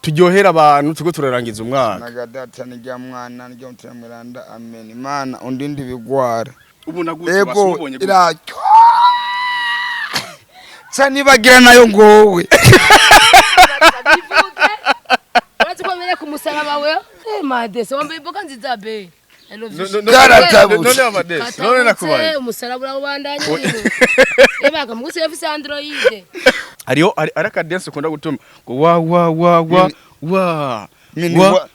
turyohera abantu tuko turarangiza umwaka nagadata nijya mwana nijya mutiramiranda amen imana undindi bigwara ubu nagutse basubonye iracyo cyane bagira nayo ngowe Uretse ko mbere kumusaraba we madese wambaye imboga nziza be none nakubaye umusaraba urabandanye ebaga muguse yafise android ariyo araka dance ukunda gutuma ngo wa mini wa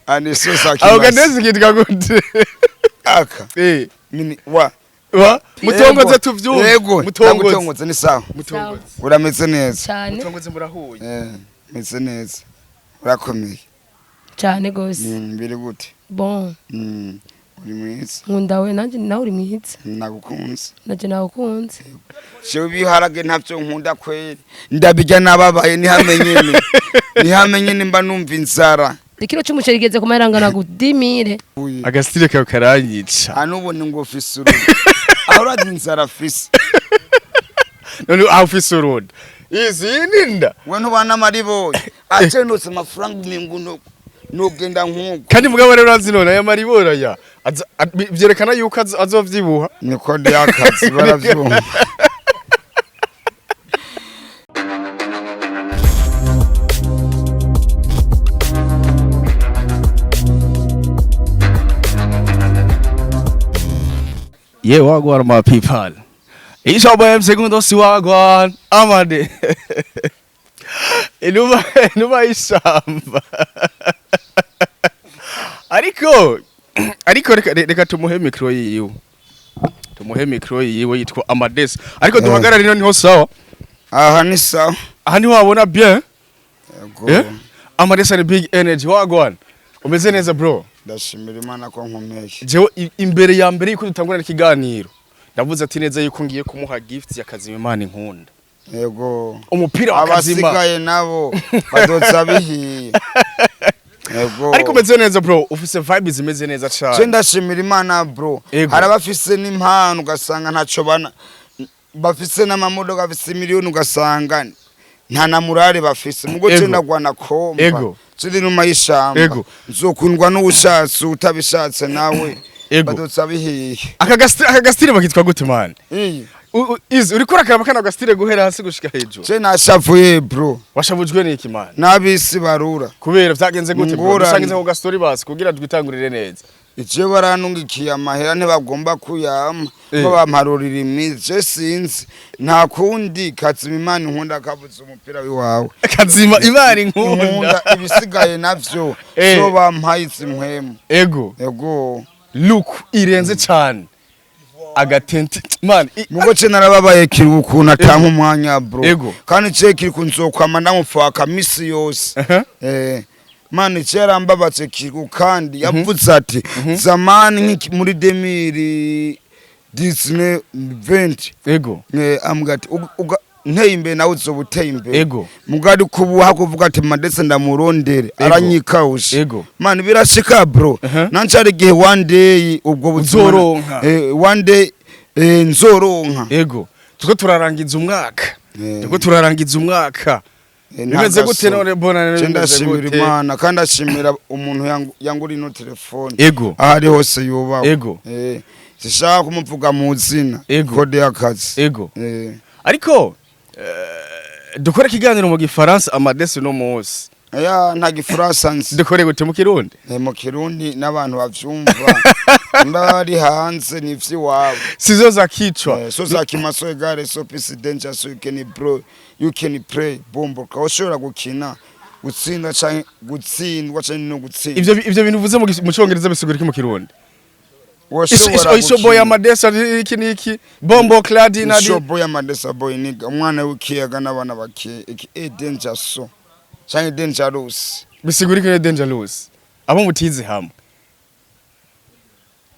ani sosa kimasi aho dance kitwa gute aka mini wa mutongoze tuvyumva mutongoze ni sawa mutongoze urameze neza mutongoze murahuye meze neza urakomeye cyane gose biri gute bon uri mwiza nkunda we nanje nawe uri mwiza nagukunze naje nagukunze cyo biharage ntavyo nkunda kweli ndabijya nababaye nihamenye nimba numva inzara ikiro cy'umuceri geze kumarangana gudimire agastire kawe karanyica anubone ngo office uru aho radi inzara office none office uru izi ninda wenu bana maribo ace nose amafaranga minguno nugenda nkuko kandi mugabo rero azinona ya maribora ya byerekana yuko azovyibuha niko ndi akazi baravyumva Yeah, wagwan my people. Isha boy segundo si wagwan amade. Inuba ishamba. Ariko reka tumuhe micro yiwe. Tumuhe micro yiwe yitwa Amades. Ariko duhagarara rino niho sawa. Aha ni sawa. Aha ni wabona bien. Yeah? Amades ari big energy wagwan. Umeze neza bro. Ndashimira Imana ko nkomeye. Jewe imbere ya mbere yuko dutangurana ikiganiro. Ndavuze ati neza yuko ngiye kumuha gift yakazima Imana inkunda. Yego. Umupira wakazima. Abasigaye nabo badoza bihiye. Yego. Ariko meze neza bro, ufise vibe zimeze neza cyane. Je ndashimira Imana bro. Harabafise n'impano ugasanga ntaco bana bafise n'amamodoka bafise miliyoni ugasanga nta namurare bafise mugo je ndagwana komba. Ego. Ziri numa y'ishamba. Nzokundwa n'ubushatsi utabishatse nawe. Badotsa bihiye. Akagastire bakitwa gute man? Izi uri kora kana agastire guhera hasi gushika hejuru. Je nashavuye bro. Washavujwe n'iki man? Nabisi barura. Kubera vyagenze gute bro? Dusangize ku gastori basi kugira twitangurire neza. Ije baranungikiye amahera ntibagomba kuyama ko bamparurira imize sinzi nta kundi kazima Imana inkunda kabuze umupira wiwawe kazima Imana inkunda ibisigaye navyo so bampayitse impwemu ego look irenze cyane agatenti man mugo ce narababaye kiruku natampa umwanya bro kandi ce kiri kunzokwama ndamupfaka misi yose Mani chera mbabatse kiruku kandi yavuze ati zamani muri 2020 amugati nteye imbe nawe uzobuteye imbe mugadi kubuha kuvuga ati madese ndamurondere aranyikawushe mani birashika bro nancari gihe one day ubwo buzoronka one day nzoronka tuko turarangiza umwaka Nimeze gute none bona ndashimira Imana kandi ashimira umuntu yangura ino telefone ahari hose yubaho sishaka kumuvuga mu zina kode y'akazi ariko dukora ikiganiro mu gifaransa Amades no munsi nta gifaransa nzi dukore gute mu Kirundi mu Kirundi n'abantu bavyumva ndari hanze nivyi wabo sizo zakicwa so zakimaso egare so peace danger so you can pray bombo kawushobora gukina gutsinda cyane gutsindwa cyane no gutsinda ivyo bintu uvuze mu Cyongereza bisigura iki mu Kirundi Isho boy Amades iki bombo clad nadi Isho boy Amades boy niga umwana w'ikiyaga n'abana bake danger so cyane dangerous bisigura iki dangerous abo mutize hamwe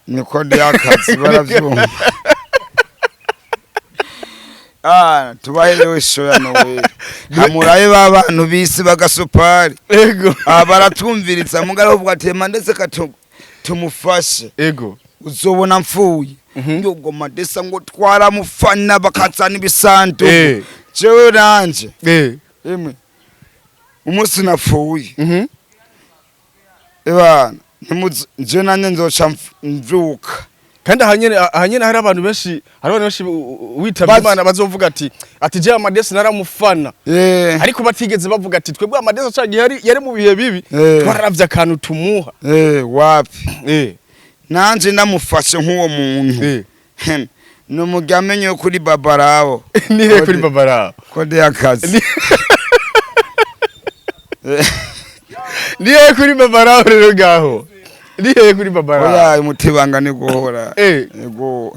ni kode y'akazi baravyumva tubahelewe shoya nowe hamuraye babantu bisi bagasupari baratumviritsa mugara uvuga ati mandetse tumufashe uzobona mfuye yogo madesa ngo twaramufana bakazana ibisandu jewe nanje emwe umunsi napfuye ebana nje nanye nzoca mvuka kandi ahanyene hari abantu benshi witabye Imana bazovuga ati je amadesi naramufana ariko batigeze bavuga ati twebwe amadesi cyagiye yari mu bihe bibi twararavye akantu tumuha wapi nanje namufashe nk'uwo muntu no mugamenye kuri babarabo nihe kuri babarabo kode yakazi nihe kuri babarabo rero gaho nihe kuri babarabo oya umutibanga ni guhora yego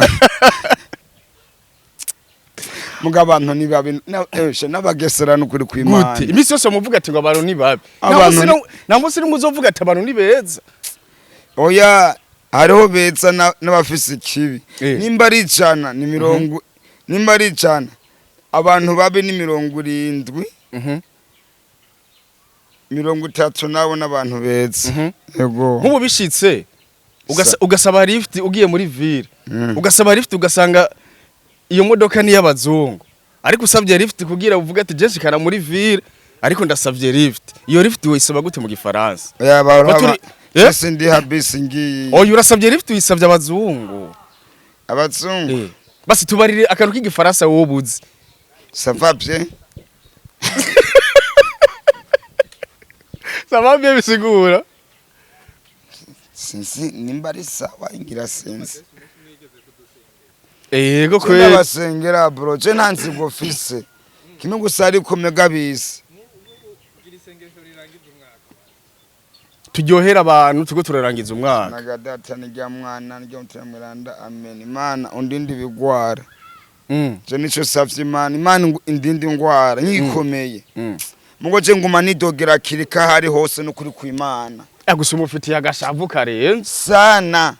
mugabantu ni babi n'abagesera n'ukuri kw'Imana imisi yose muvuga ati ngo abantu ni babi namusi n'umuzovuga ati abantu ni beza oya hariho beza n'abafise ikibi nimba ari icana ni 70 nimba ari icana abantu babe ni 70 30 nabo n'abantu beza yego nk'ubu bishitse ugasaba lift ugiye muri ville ugasaba lift ugasanga iyo modoka ni y'abazungu ariko usabye lift kugira uvuga ati Jesse kana muri ville ariko ndasavye lift iyo lift uyisaba gute mu gifaransa Ese ndi habisi ngiye oyo urasabye lift uyisavye abazungu basi tubarire akantu k'igifaransa wobuzi ça va bien ça va bien bisigura sinzi nimba ari sawa ingira sinzi yego kwe abasengera bro je ntanzi go fise kimwe gusari ko megabisi turyohera abantu tuko turarangiza umwaka nagadata nijya mwana nijya mutiramiranda amen imana undindi bigwara je nico savye imana indindi ngwara nyikomeye mugo je nguma nidogera kirika hari hose no kuri kw'Imana agusuma ufitiye agashavu karenze sana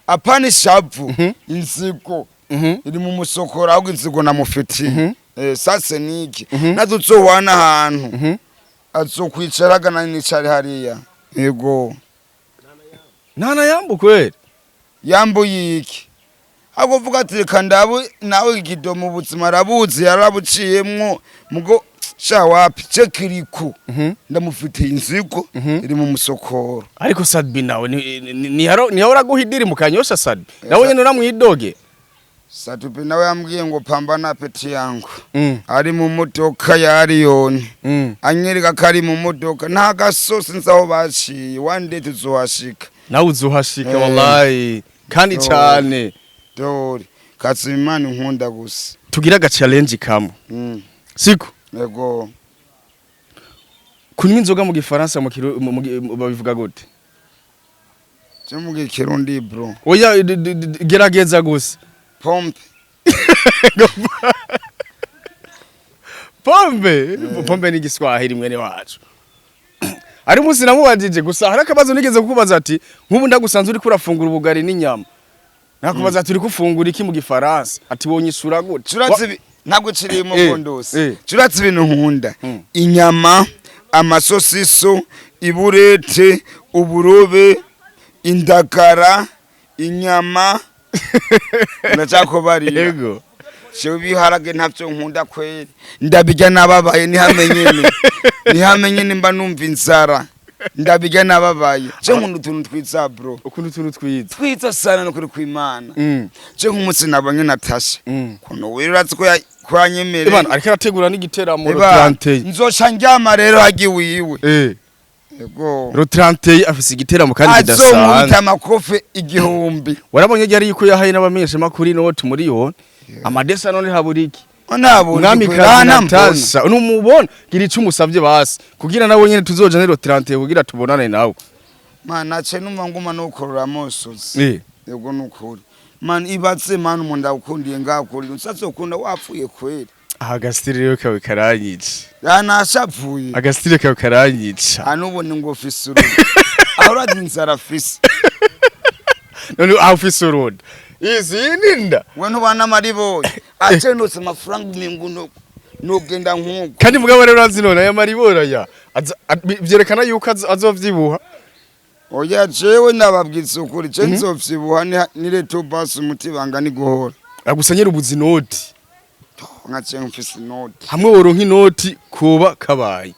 apana ishavu inzigo iri mu musokora ahubwo inzigo namufitiye sase niki naduzowana ahantu azokwicaraga nani nicari hariya yego nana yambu kweli yambu yiki agovuga ati kandabu nawe ikidomo buzima rabuzi yarabuciyemwo mugo sha wapi cekiriku ndamufitiye inzigo iri mu musokoro ariko Sadbi nawe ni hora guhidiri mukanyosha Sadbi nawe nyene uramwidoge Sadbi nawe yambwiye ngo pambana peti yangu ari mu modoka ya Ariyoni anyereka kari mu modoka nta gasosi nzaho baciye one day tuzohashika nawe uzohashika wallahi kandi cyane dori Katsimana nkunda gusa tugira ga challenge kamwe siko yego kunywa inzoga mu gifaransa babivuga gute cyo mu Kirundi bro oya gerageza gusa pompe pompe ni Giswahili mwene wacu ari musi namubajije gusa hari akabazo nigeze kukubaza ati nk'ubu ndagusanze uri kurafungura ubugari n'inyama nakubaza ati uri kufungura iki mu gifaransa ati wonyisura gute curatse ntabwo kiri mu gondose curatse ibintu nkunda inyama amasosiso iburete uburobe indagara inyama ndacakobari yego cyo biharage ntavyo nkunda kweli ndabijya nababaye nihamenye nimba numva inzara ndabijya nababaye cyo nkunda utuntu twiza bro ukuntu utuntu twiza sana no kuri kw'Imana cyo nk'umunsi nabanye natashe kuno wiratse ko kwanyemere Imana ariko arategura n'igiteramo ro 30 nzoca njyama rero hagi wiwe yego ro 30 afise igiteramo kandi kidasanzwe azomwita amakofe igihumbi warabonye yari yuko yahaye n'abamenyesha makuri note muri yo amadesa none haburiki mwami Natasha unumubona gira icumu savye basi kugira nawe nyene tuzoja rero 30 kugira tubonane nawe mana ce numva nguma no korora mosozi yego nukuri man ibatse man umuntu akundiye ngakuri nsazokunda wapfuye kweli agastire rero kawe karanyica yanashapfuye agastire kawe karanyica anubone ngo fisuru ahora dinzara fisi none afise road izi ninda wenu bana maribo ace nose amafaranga minguno nogenda nkuko kandi mugabo rero azinona ya maribora ya vyerekana yuko azovyibuha oya jewe nababwitse ukuri je nzovyibuha nire tobas umuti bangani guhora agusanyera ubuzinoti ngace mfise inoti hamwe woronka inoti kuba kabaye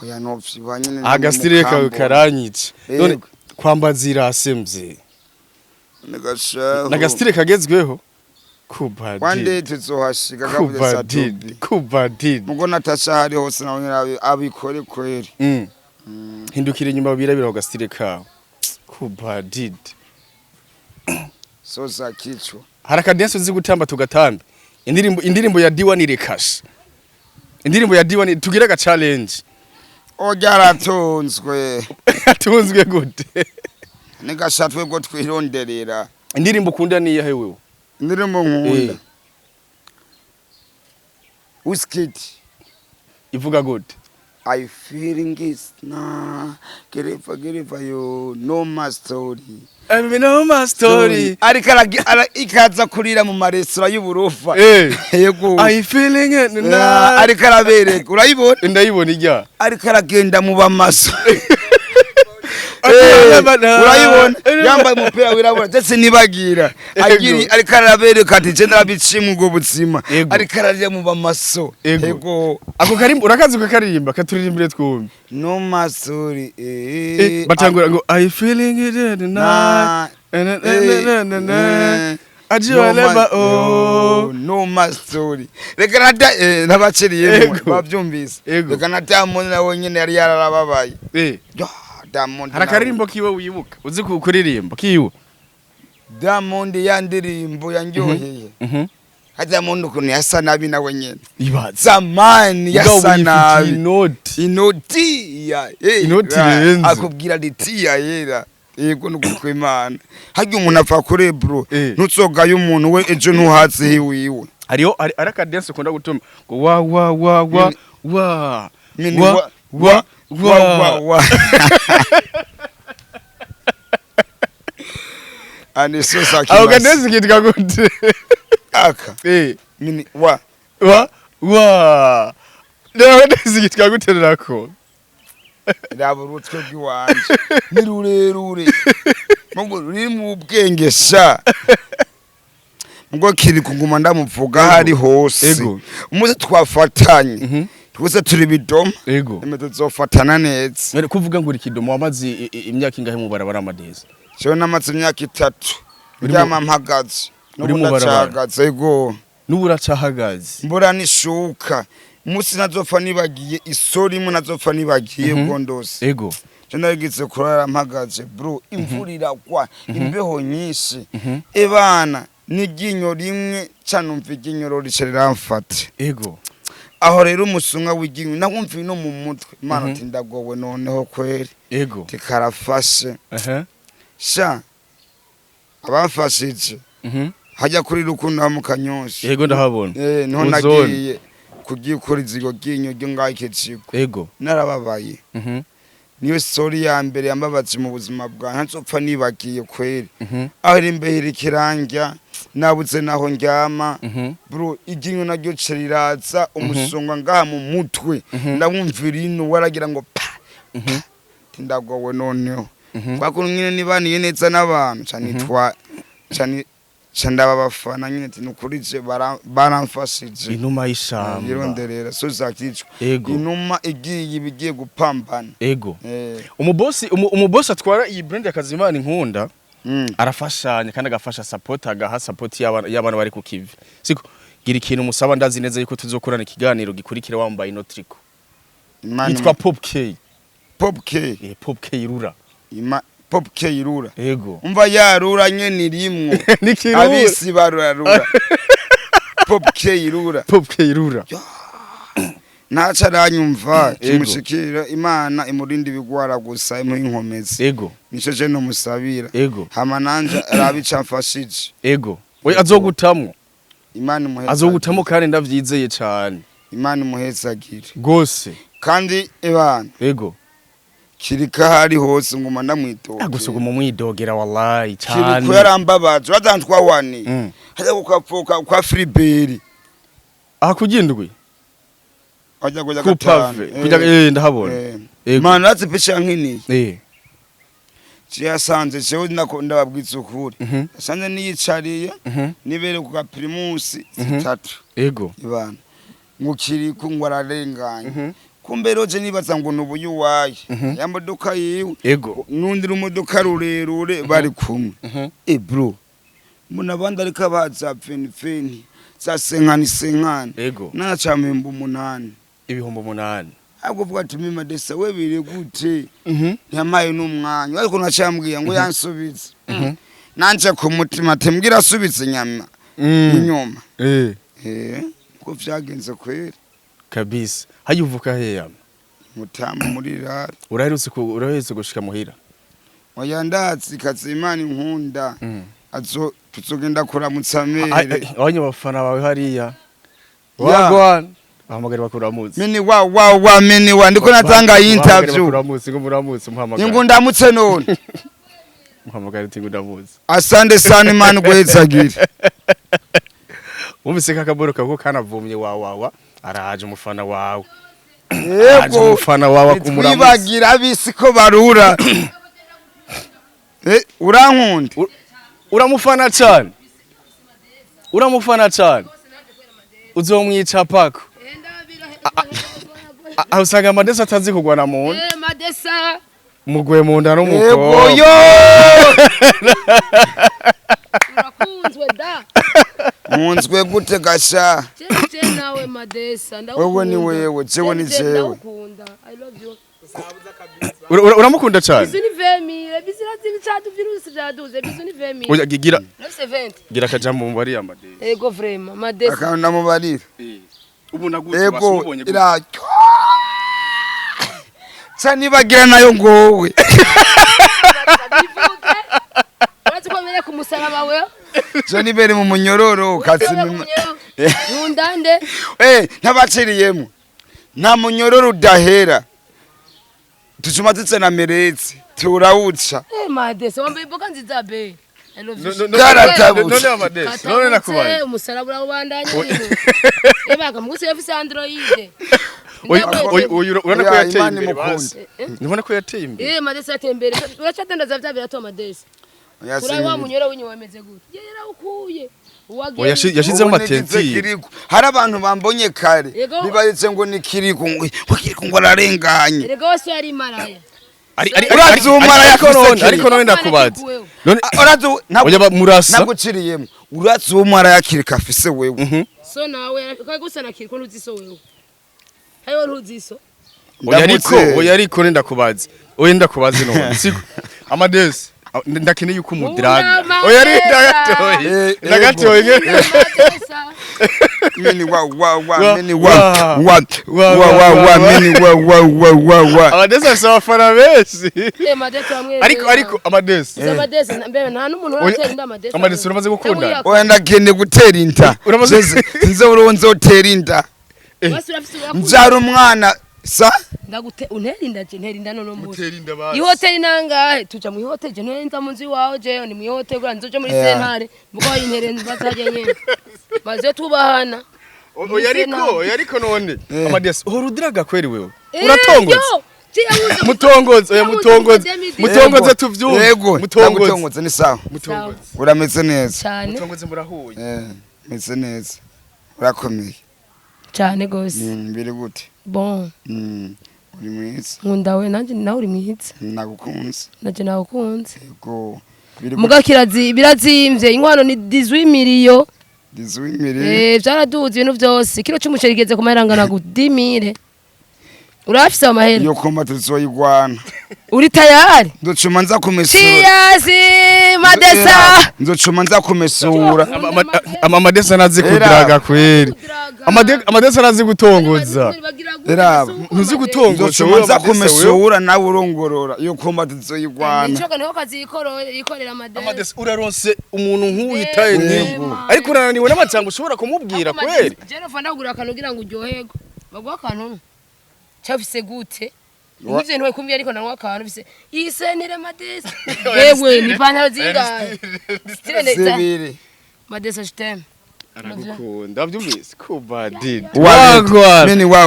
oya novyibuha nyene agasire kawe karanyica none kwambazira asemvye nagasire kagezweho kubadi wande tuzohashika gabuze satubi kubadi mugo natasha hari hose nawe abikore kweri hindukira inyuma birabira agasire kawe kubadi so Zacu harakadense uzi gutamba tugatambe indirimbo ya D1 irekasha indirimbo ya D1 tugira ga challenge Ogyaratunzwe atunzwe gute nigashatwe go twironderera indirimbo ukunda ni yahe wewe indirimbo nkunda Wizkid ivuga gute I feeling is gereva yo no my story I know my story arikara ikaza kurira mu maresitora y'uburofa yego I feeling it arikara bereka urayibona ndayibona ijya arikara genda mu bamaso urayibona yambaye umupira wirabura ndetse nibagira agiri arikara bereka ati je ndabicimu ubwo buzima arikara rya mu bamaso yego ako karimbo urakazi ko karimba katuririmbire twumve no my story batangura ngo I feeling it tonight ajiwaleba no my story reka nata nabaciriye bavyumvise reka nata mone nawe nyene yari yararababaye Diamond harakarimbo kiwe wibuka uzi kuririmba kiwe Diamond yandirimbo yanjoheye Diamond ukuntu yasa nabi nawe nyene zamani yasa nabi inoti ya akubwira liti ya yera yego nukwimana hajye umuntu apfa kure bro nutsogaye umuntu we ejo ntuhatse hiwiwe ariyo araka dance ukunda gutuma ngo wa Ani so Zacu aho gadezi kitwa gute aka mini wa no gadezi kitwa gute rako ndabo rutwe bw'iwanje ni rurerure mugo ruri mu bwenge sha mugo kiri kuguma ndamuvuga hari hose umuze twafatanye twese turi bidoma imeto zofatana neza mere kuvuga ngo ikidomo wamazi imyaka ingahe mu barabara amadezi cyo namatse imyaka 3 ryama mpagaze uri mu barabara yego n'uracahagaze mbura nishuka musi nazopfa nibagiye isori mu nazopfa nibagiye gondose yego cyo nagitse kurara mpagaze bro imvurira kwa imbeho nyinshi ebana niginyo rimwe canumva iginyoro ricerera mfate yego aho rero umusunga w'iginyo nakumva no mu mutwe imana tindagowe noneho kweri yego tikarafashe sha abafashije hajya kuri rukundo mu Kanyosha yego ndahabona niho nagiye kugikuriza igo ginyo ryo ngake ciko yego narababaye niyo story ya mbere yambabaje mu buzima bwa ntazopfa nibagiye kweri aho imbere ikirangya nabuze naho njyama bro iginyo naryo ceriraza umusonga ngaha mu mutwe ndamwumvira ino waragira ngo pa tindagowe noneho kwako nyine nibaniye neza n'abantu canitwa chandaba bafana nyine tinukurije baramfashije inuma y'ishamba yironderera so Zacu inuma igiye bigiye gupambana yego umubosi atwara iyi brand ya Kazimana inkunda arafashanya kandi agafasha support agaha support y'abana bari ku kivi siko gira ikintu musaba ndazi neza yuko tuzokorana ikiganiro gikurikira wambaye ino triko yitwa Pop K irura Pop K irura yego umva yarura nyene rimwe abisi barura Pop K irura naca ranyumva kimushikira imana imurindi bigwara gusa imu inkomezi yego nico je no musabira hama nanje arabica mfashije we azogutamwo imana muheza azogutamwo kandi ndavyizeye cyane imana muhezagire gose kandi ebana kirika hari hose nguma ndamwitoge agusuguma umwidogera wallahi cyane kiriko yarambabaje wadantwa wani haja kukapfoka kwa Friberi akugindwe ajya kuja gatanu kuja ndahabona mana azipisha nkini Ciyasanze jewe ndababwiza ukuri. Asanze niyicariye nibere ku Primus zitatu. Ego. Ibana. Ngukiri kungwararenganye. Kumbe roje nibaza ngo nubuyu waye. Ya modoka yiwe. Ego. Nundi rumodoka rurerure bari kumwe. Bro. Muna bandi ariko baza feni. Za senkani. Ego. Naca mpemba 8. Ibihumbi 8. Akuvuga ati mima desa we bire gute ntamaye n'umwanya ariko nacambwiye ngo yansubize nanje ku mutima tembwira asubitse nyama inyuma ko vyagenze kwera kabisa hayuvuka heya mutamu muri rara urahetse gushika muhira oya ndatsi kazimana inkunda tuzogenda kuramutsa mere abanye bafana bawe hariya wagwana bahamagara bakuramutse mini mini ndiko natanga interview muramutse muhamagara ngo ndamutse none muhamagara uti ndamutse asante sana man gwezagire umvise kakaboro kako kanavumye wawawa araje umufana wawe yego umufana wawe kumuramutse twibagira abisi ko barura urankunda uramufana cyane uzomwica pako usanga amadesa atazi kugwana mu nda madesa mugwe mu nda n'umukobwa yo urakunzwe da munzwe gute gasha je nawe madesa wewe ni wewe jewe ni jewe ndakunda I love you uramukunda cyane bizu ni vemire bizirazi bicadu virusi jaduze bizu ni vemire oya gira no 70 gira kajambo mu bari amadesa ego vraiment madesa akanda mu barira ubu nagutse basubonye iracyo cyane bagira nayo ngowe urazikomeye ku musaraba we cyane bere mu munyororo katsimi yundande ntabaciriyemo nta munyororo udahera tucuma na meretse turawuca madesa wambaye imboga nziza be none nakubaye umusaraba urawubandanya ebaga muguse yafise android urabona ko yateye imbere basi nibona ko yateye imbere madesa yateye imbere uracadandaza vya birato madesa urayi wa munyoro winyu wameze gute yaraukuye yashizeho matentire hari abantu bambonye kare bibayitse ngo ni kiriko ngo ararenganye erega wose yari maraya ariko none ndakubaza naguciriyemo urazumara yakirika afise wewe so nawe gusa nakiriko ntuziso wewe hayo ntuziso oya ariko ndakubaza none siko amadesi ndakeneye yuko umudraga oya ari ndagatoye mini wa amadesi asafana besi ariko amadesi mbere nta n'umuntu uratera inda amadesi uramaze gukunda oya ndagende gutera inda nze uronze utera inda mbyara umwana sa ndagute unterinda je nterinda none muzi ihoteli nangahe tuja mu ihoteli je nterinda munzi wawe je ni mu ihoteli gura nzoje muri sentare muko yinterenza bazaje nyene baze tubahana yariko none amadesi urudiraga kweri wewe uratongotse mutongoze tuvyumve yego mutongoze ni sawa urameze neza mutongoze murahuye meze neza urakomeye cyane gose mbere gute bon uri mwiza nkunda we nanje nawe uri mwiza nagukunze naje nagukunze yego mugakirazi birazimvye inkwano ni 18 miliyo 18 miliyo byaraduze ibintu byose kilo cy'umuceri geze ku mahirangana gu 10 mille urafise amahera yo komba tuzoyigwana uri tayari ndocuma nza kumesura Chiazi madesa ndocuma nza kumesura amadesa nazi kudiraga kweri amadesa nazi gutongoza eraba ntuzi gutongoza ndocuma nza kumesura nawe urongorora yo komba tuzoyigwana nicoka niho kazi yikorera amadesa uraronse umuntu nk'uwitaye nyingo ariko urananiwe n'amacyango ushobora kumubwira kweri je no fanda kugura akantu kugira ngo uryoherwe bagwa akantu cyafise gute Nivyo ntwe kumbi ariko nanwa akantu bise isenere madesa wewe ni pantalo zingahe zibiri madesa stem aragukunda byumvise ko badid mini wa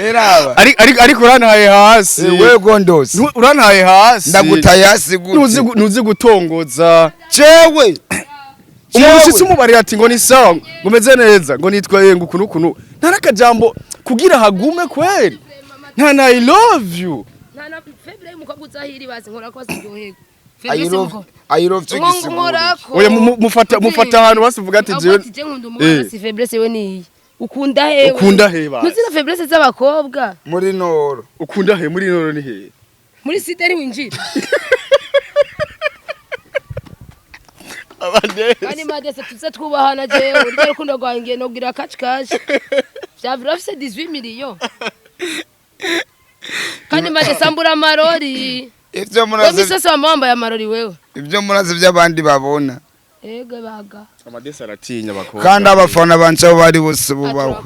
Eraba. ariko urantaye hasi we gondosi urantaye hasi ndagutaye hasi gute nuzi gutongoza cewe umushitsi umubarira ati ngo ni sawa ngo meze neza ngo nitwaye ngo kunu ntarakajambo kugira hagume kweli nta I love you nta febre y'umukobwa uzahiri bazi nkora ko aziryohego I love you oya mufata ahantu basivuga ati je nkunda umwana si faiblesse we niyi ukunda hewe ntuzira faiblesse z'abakobwa muri noro ukunda he muri noro ni he muri site winjira kandi madese tuze twubahana je urya rukundo rwanjye no gira kachi vyavira afise 18 millions kandi madese ambura amarori ivyo murazi wamisose wambaye amarori wewe ivyo murazi vy'abandi babona ego baga amadesi aratinya bakobwa kandi abafana banje bari bose bubaho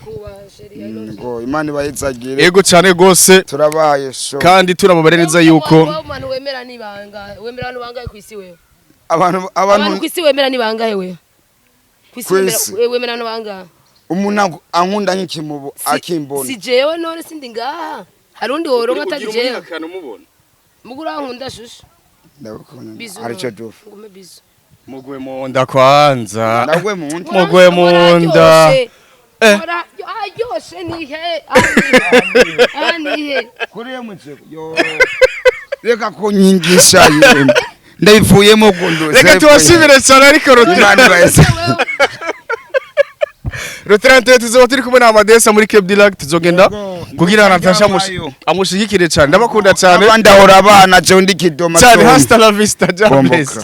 ngo Imana bayitsagire ego cyane gose turabaye sho kandi turababareniza yuko abantu wemera nibanga wemera abantu bangaye kwisi wewe abantu kwisi wemera nibangaye wewe kwisi wemera abantu bangaye umuntu ankunda nk'ikimubo akimbona si jewe none sindi ngaha harundi woronka atari jewe mugura nkunda shusho ndabukona aricho dufu ngume bizo mugwe munda kwanza mugwe munda ora ayoshe ni he ani he kuriye mutseko yo reka kunyingisha yene ndayivuyemo gondose reka tubashimire cyane ariko Rotirante tuzoba turi kumwe na Amadesa muri Cape Dilag tuzogenda kugira Natasha amushigikire cyane ndabakunda cyane bandahora abana je ndi kidoma cyane hasta la vista jambes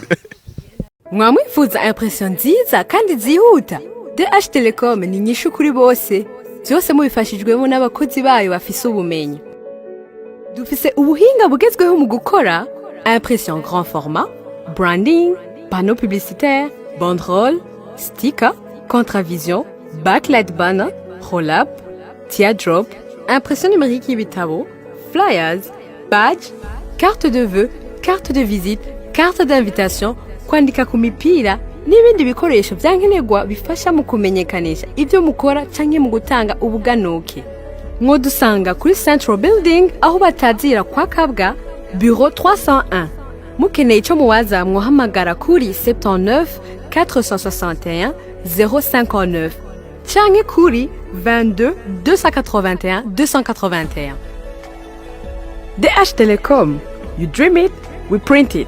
mwamwifuza impression nziza kandi zihuta DH Telecom ni nyishu kuri bose byose mubifashijwemo n'abakozi bayo bafise ubumenyi dufise ubuhinga bugezweho mu gukora impression grand format branding panneau publicitaire banderole sticker contravision backlight banner roll-up teardrop impression numérique y'ibitabo flyers badge carte de vœux carte de visite carte d'invitation kwandika ku mipira n'ibindi bikoresho byankenerwa bifasha mu kumenyekanisha ibyo mukora canke mu gutanga ubuganuke mwodusanga kuri Central Building aho batazira kwa Kabwa bureau 301 mukeneye ico muwaza mwohamagara kuri 79 461 059 canke kuri 22 281 281 DH Telecom, you dream it, we print it.